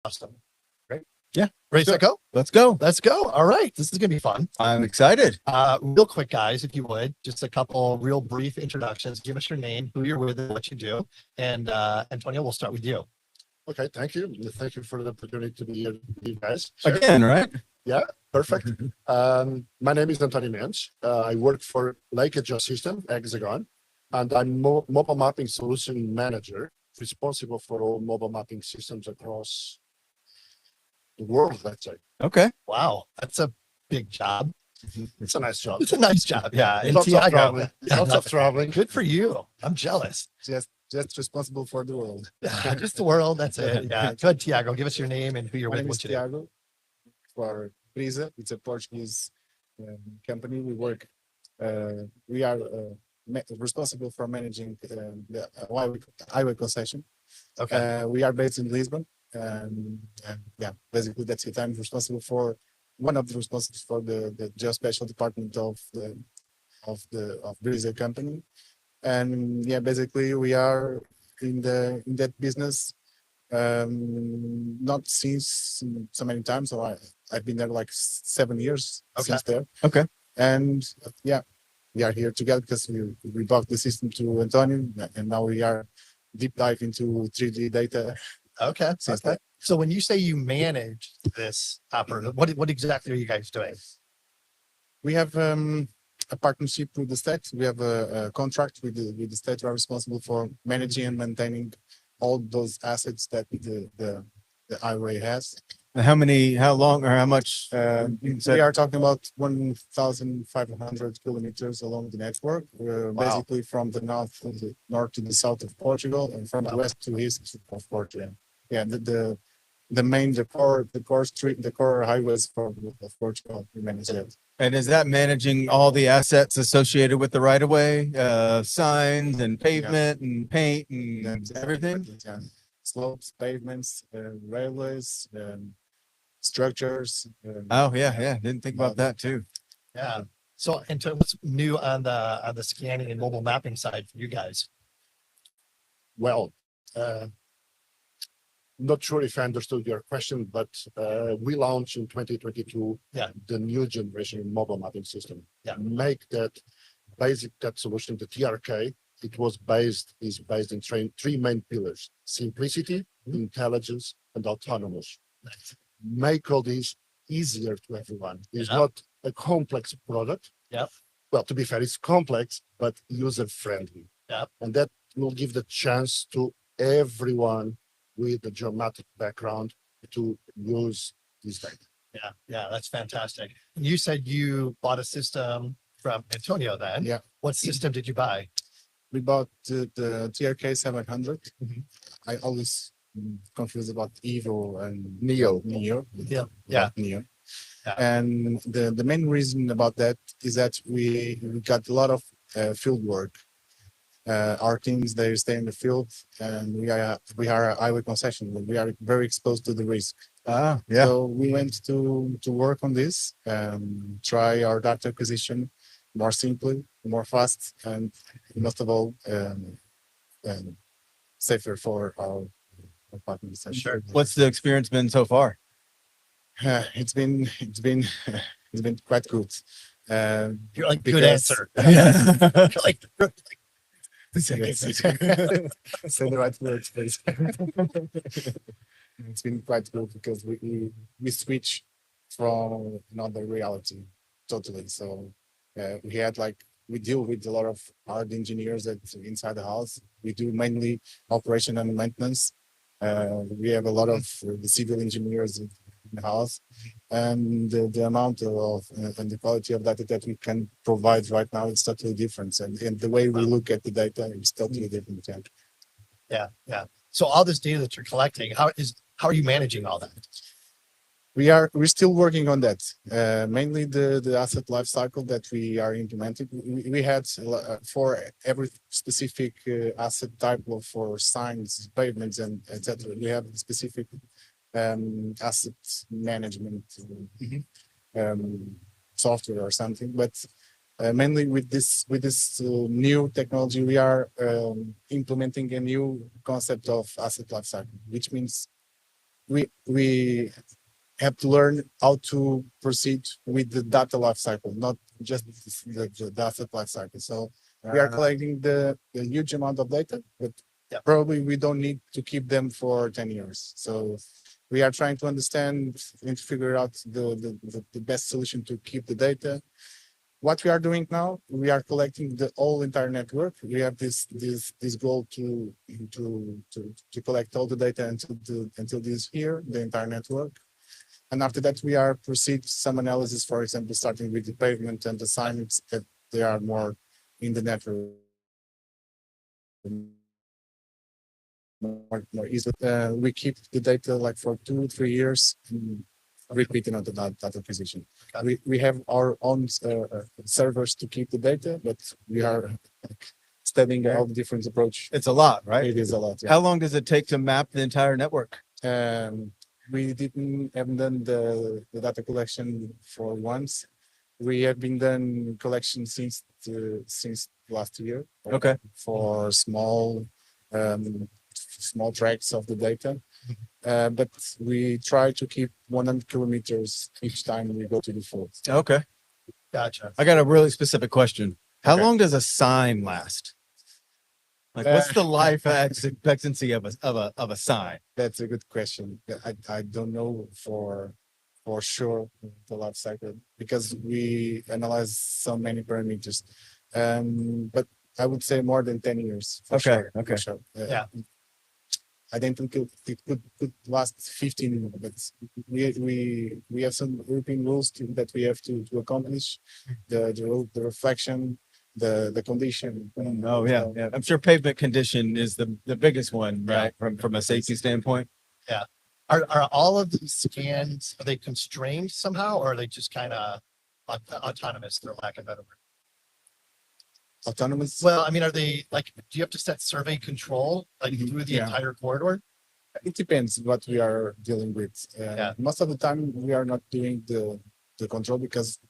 Awesome. Great. Yeah. Ready, set, go? Let's go. Let's go. All right. This is going to be fun. I'm excited. Real quick, guys, if you would, just a couple real brief introductions. Give us your name, who you're with, and what you do. And Antonio, we'll start with you. Okay, thank you. Thank you for the opportunity to be here with you guys. Again, right? Yeah, perfect. My name is Antonio Mensch. I work for Lake Geosystem, Hexagon, and I'm mobile mapping solution manager, responsible for all mobile mapping systems across the world, let's say. Okay. Wow. That's a big job. It's a nice job. It's a nice job. Yeah. And Lots of Tiago, traveling. Lots of traveling. good for you. I'm jealous. Just responsible for the world. Just the world. That's it. Yeah. Good, Tiago. Give us your name and who you're My with. name is What you do. Tiago for Brisa. It's a Portuguese company. We are responsible for managing the highway concession. Okay. We are based in Lisbon. And yeah, basically that's it. I'm responsible for one of the responsibles for the geospatial department of Brisa company. And yeah, basically we are in that business not since so many times. So I've been there like 7 years since there. Okay. And yeah, we are here together because we bought the system to Antonio, and now we are deep dive into 3D data. Okay. Since Okay. So when you say you manage this operator, what exactly are you guys doing? We have a partnership with the state. We have a contract with the state. We are responsible for managing and maintaining all those assets that the highway has. How long, or how much? We are talking about 1,500 kilometers along the network, basically from the north to the south of Portugal, and from the west to east of Portugal. Yeah, the core highways of Portugal remains there. And is that managing all the assets associated with the right of way, signs and pavement and paint and everything? Yeah. Slopes, pavements, railways, structures. Oh yeah. Didn't think about that too. Yeah. So, Antonio, what's new on the scanning and mobile mapping side for you guys? Well, not sure if I understood your question, but we launched in 2022 the new generation mobile mapping system. Yeah. Make that solution, the TRK, is based in three main pillars: simplicity, intelligence, and autonomous. Nice. Make all these easier to everyone. It's Yeah. not a complex product. Yep. Well, to be fair, it's complex, but user-friendly. Yep. And that will give the chance to everyone with a geometric background to use this data. Yeah, that's fantastic. You said you bought a system from Antonio then. Yeah. What system did you buy? We bought the TRK 700. Mhm. I always confused about Evo and Neo. Neo. Yeah. Neo. Yeah. And the main reason about that is that we got a lot of field work. Our teams, they stay in the field, and we are a highway concession. We are very exposed to the risk. Yeah. So we went to work on this, try our data acquisition more simply, more fast, and most of all, safer for our partners. Sure. What's the experience been so far? It's been quite good. You're like, good Because- answer. You're like, Say the right words, please. It's been quite good because we switch from another reality totally. So we deal with a lot of hard engineers that inside the house. We do mainly operation and maintenance. We have a lot of the civil engineers in the house, and the amount of and the quality of data that we can provide right now is totally different, and the way we look at the data is totally different. yeah. So all this data that you're collecting, how are you managing all that? We're still working on that. Mainly the asset life cycle that we are implementing. We had for every specific asset type for signs, pavements, and etc. We have specific asset management software or something. But mainly with this new technology, we are implementing a new concept of asset life cycle, which means we have to learn how to proceed with the data lifecycle, not just the data lifecycle. So we are collecting the huge amount of data, but Yeah. probably we don't need to keep them for 10 years. So we are trying to understand and figure out the best solution to keep the data. What we are doing now, we are collecting the whole entire network. We have this goal to collect all the data until this here, the entire network. And after that, we are proceed some analysis, for example, starting with the pavement and the signs that they are more in the network. More easy. We keep the data like for 2-3 years, repeating on the data acquisition. We have our own servers to keep the data, but we are studying all the different approach. It's a lot, right? It is a lot. Yeah. How long does it take to map the entire network? We haven't done the data collection for once. We have been done collection since last year. Okay. For small tracks of the data. But we try to keep 100 kilometers each time we go to the field. Okay. Gotcha. I got a really specific question. How Okay. long does a sign last? Like, what's the life expectancy of a sign? That's a good question. I don't know for sure the life cycle because we analyze so many parameters. But I would say more than 10 years. For Okay, sure, okay. For sure. Yeah. I don't think it could last 15, but we have some European rules that we have to accomplish. The reflection, the condition. Oh, yeah, yeah. I'm sure pavement condition is the biggest one, right? From a safety standpoint. Are all of these scans, are they constrained somehow, or are they just kind of autonomous, for lack of a better word? Autonomous. Well, I mean, are they like, do you have to set survey control like through the Yeah. entire corridor? It depends what we are dealing with. Yeah. Most of the time, we are not doing the control because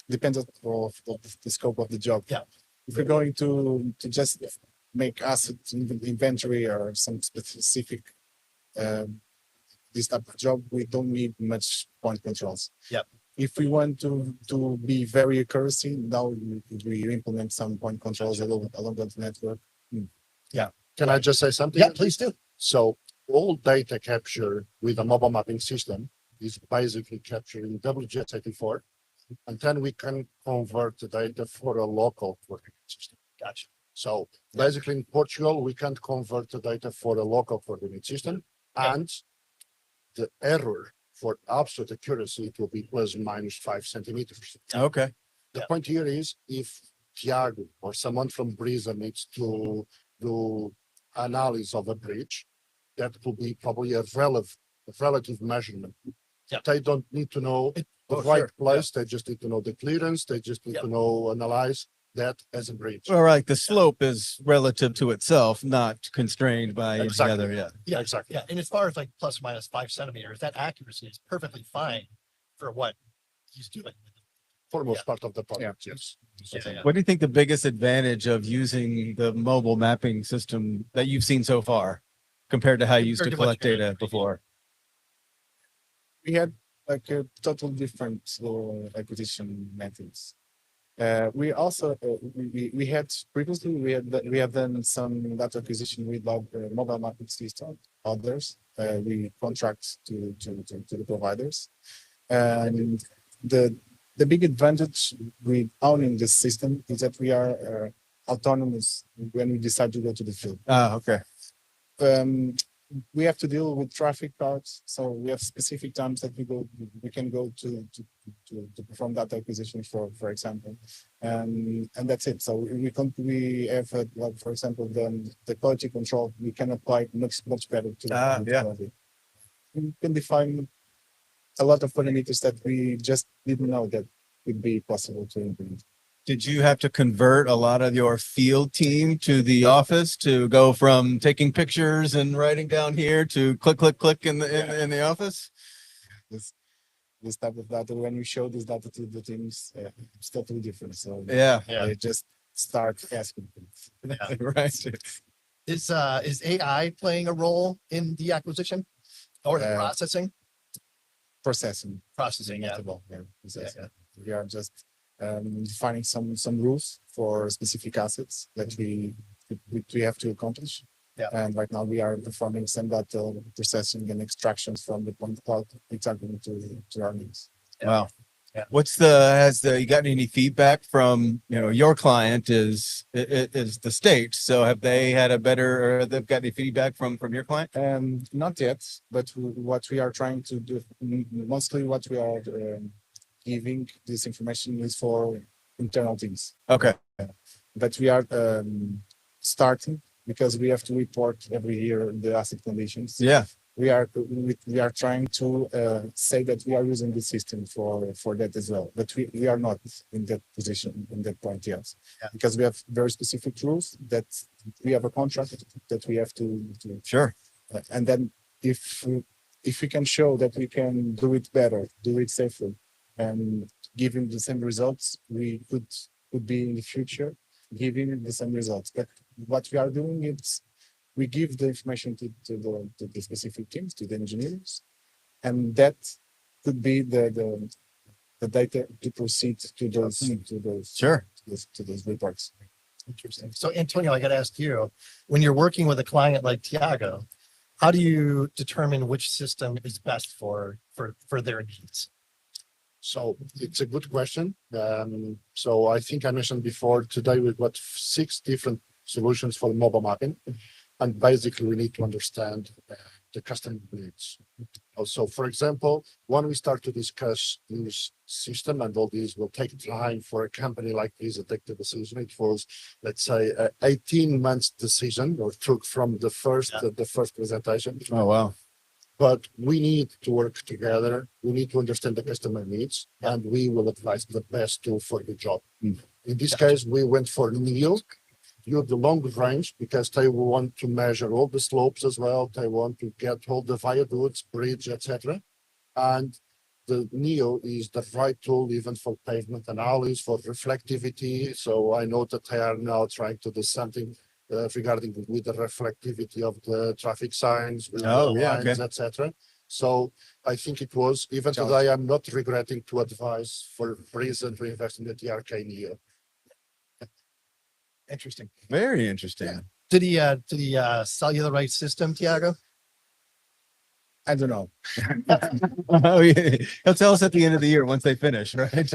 depends of the scope of the job. Yeah. If we're going to just make asset inventory or some specific this type of job, we don't need much point controls. Yep. If we want to be very accuracy, now we implement some point controls along the network. Can I just say something? Yeah, please do. So all data capture with a mobile mapping system is basically captured in WGS84, and then we can convert the data for a local coordinate system. Gotcha. So basically in Portugal, we can't convert the data for a local coordinate system, Yeah. and the error for absolute accuracy, it will be plus minus 5 centimeters. Okay. The Yeah. point here is if Tiago or someone from Brisa needs to do analysis of a bridge, that will be probably a relative measurement. Yeah. They don't need to know the Oh, right sure. place. They just need to know the clearance. They just need Yeah. to know, analyze that as a bridge. All right. The slope is relative to itself, not constrained by any Exactly. other. Yeah. Yeah, Exactly. Yeah, and as far as like plus or minus 5 centimeters, that accuracy is perfectly fine for what he's doing. For most part of the project, yes. Yeah. What do you think the biggest advantage of using the mobile mapping system that you've seen so far compared to how you used to Compared to what collect you're data doing? before? We had like a total different acquisition methods. We also we had previously we have done some data acquisition with mobile mapping system. Others we contract to the providers, and the big advantage with owning this system is that we are autonomous when we decide to go to the field. Ah, okay. We have to deal with traffic cards, so we have specific times that we can go to perform data acquisition for example, and that's it. So we have like for example the quality control we can apply much better to Yeah. quality. We can define a lot of parameters that we just didn't know that would be possible to implement. Did you have to convert a lot of your field team to the office to go from taking pictures and writing down here to click in the office? This type of data, when we show this data to the teams, it's totally different. So Yeah. they just start asking things. Right. Is AI playing a role in the acquisition? Or the Uh, processing? processing. Processing, yeah. Multiple, yeah, processing. Yeah. We are just defining some rules for specific assets that we have to accomplish. Yeah. And right now we are performing some data processing and extractions from the point cloud exactly to our needs. Yeah. Wow. Yeah. You gotten any feedback from, your client is the state. So have they had a better, or they've got any feedback from your client? Not yet, but what we are trying to do, mostly what we are giving this information is for internal teams. Okay. But we are starting because we have to report every year the asset conditions. Yeah. We are trying to say that we are using the system for that as well, but we are not in that position in that point yet, because we have very specific rules that we have a contract that we have to Sure. and then if we can show that we can do it better, do it safer, and giving the same results, we could be in the future giving the same results. But what we are doing is we give the information to the specific teams, to the engineers, and that could be the data to proceed to those Sure. to those reports. Interesting. So Antonio, I got to ask you, when you're working with a client like Tiago, how do you determine which system is best for their needs? So it's a good question. So I think I mentioned before, today we've got 6 different solutions for mobile mapping. And basically we need to understand the customer needs. Also, for example, when we start to discuss this system, and all these will take time for a company like this to take the decision. It was, let's say, 18 months decision, or took from the first presentation. Oh, wow. But we need to work together. We need to understand the customer needs, and we will advise the best tool for the job. In this case, we went for NEO, the long range, because they want to measure all the slopes as well. They want to get all the viaducts, bridge, etc. And the NEO is the right tool even for pavement analysis, for reflectivity. So I know that they are now trying to do something regarding with the reflectivity of the traffic signs, with the lines, etc. So I think it was, even today, I'm not regretting to advise for reason to invest in the TRK NEO. Interesting. Very interesting. Yeah. Did he sell you the right system, Tiago? I don't know. Oh, yeah. He'll tell us at the end of the year once they finish, right?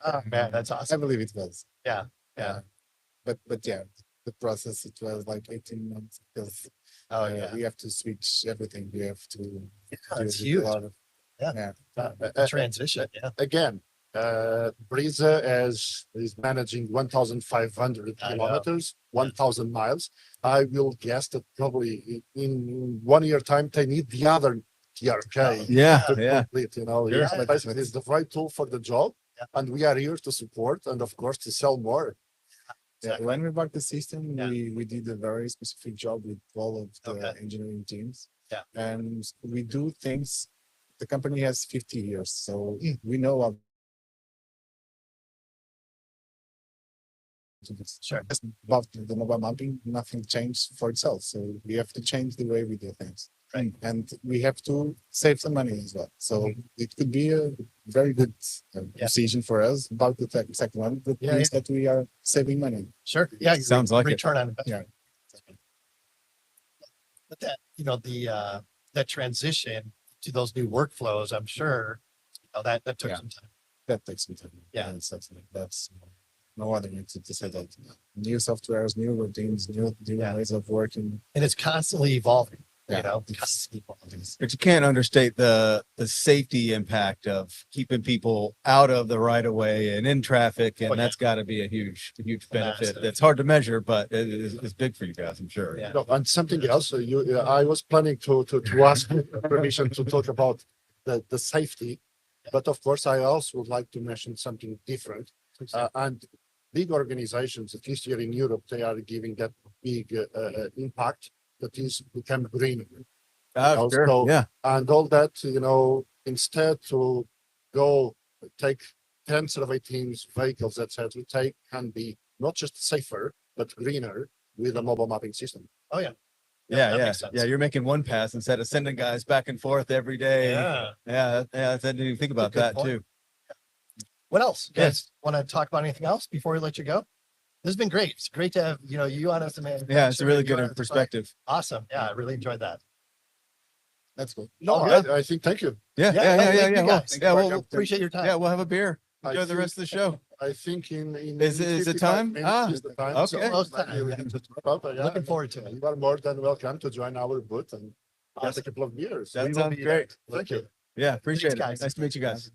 Oh man, that's I awesome. believe it was. Yeah. Yeah. But yeah, the process, it was like 18 months because Oh yeah. we have to switch everything. We have to do That's a huge. lot of Transition. Yeah. Again, Brisa is managing 1,500 I know. kilometers, 1,000 miles. I will guess that probably in 1 year time, they need the other TRK Yeah. to Yeah. complete, Sure. It's basically it's the right tool for the job. Yeah. And we are here to support and of course to sell more. Yeah, when we bought the system, Yeah. we did a very specific job with all of the engineering teams. Yeah. And we do things, the company has 50 years, so we know how to do this. Sure. Just about the mobile mapping, nothing changed for itself. So we have to change the way we do things. Right. And we have to save some money as well. So it could be a very good decision for us about the second one, but means that we are saving money. Sure. Yeah. Sounds like it. return on investment. Yeah. But that, that transition to those new workflows, I'm sure, that took Yeah. some time. That takes some time. Yeah. That's no other way to say that. New softwares, new routines, new ways of working. And it's constantly evolving. Yeah. Constantly evolving. But you can't understate the safety impact of keeping people out of the right of way and in traffic. And Oh, yeah. that's got to be a huge benefit. Massive. That's hard to measure, but it's big for you guys, I'm sure. Yeah. No, and something else, I was planning to ask permission to talk about the safety, but of course I also would like to mention something different. And big organizations, at least here in Europe, they are giving that big impact that is become greener. Sure. So, Yeah. and all that, instead to go take 10 survey teams, vehicles, etc., can be not just safer, but greener with a mobile mapping system. Oh yeah. Yeah, that yeah, makes sense. yeah. You're making one pass instead of sending guys back and forth every day. Yeah. Yeah. I didn't even think about good that point. too. What else? You Yeah. guys want to talk about anything else before we let you go? This has been great. It's great to have, you on as a man. Yeah, it's a really good perspective. Awesome. Yeah, I really enjoyed that. That's good. No, All good? I think, thank you. Yeah, Yeah, yeah, no, yeah, yeah, thank you yeah. Well, guys. yeah, Welcome. well, Appreciate your time. yeah, we'll have a beer. I Enjoy the think- rest of the show. I think in Is it 55 time? minutes Ah, is the time. okay. So Almost maybe time. we can just wrap up, yeah. Looking forward to it. You are more than welcome to join our booth and have Yes. a couple of beers. That We will sounds be great. there. Thank you. Yeah, appreciate it. guys. Nice to meet you guys.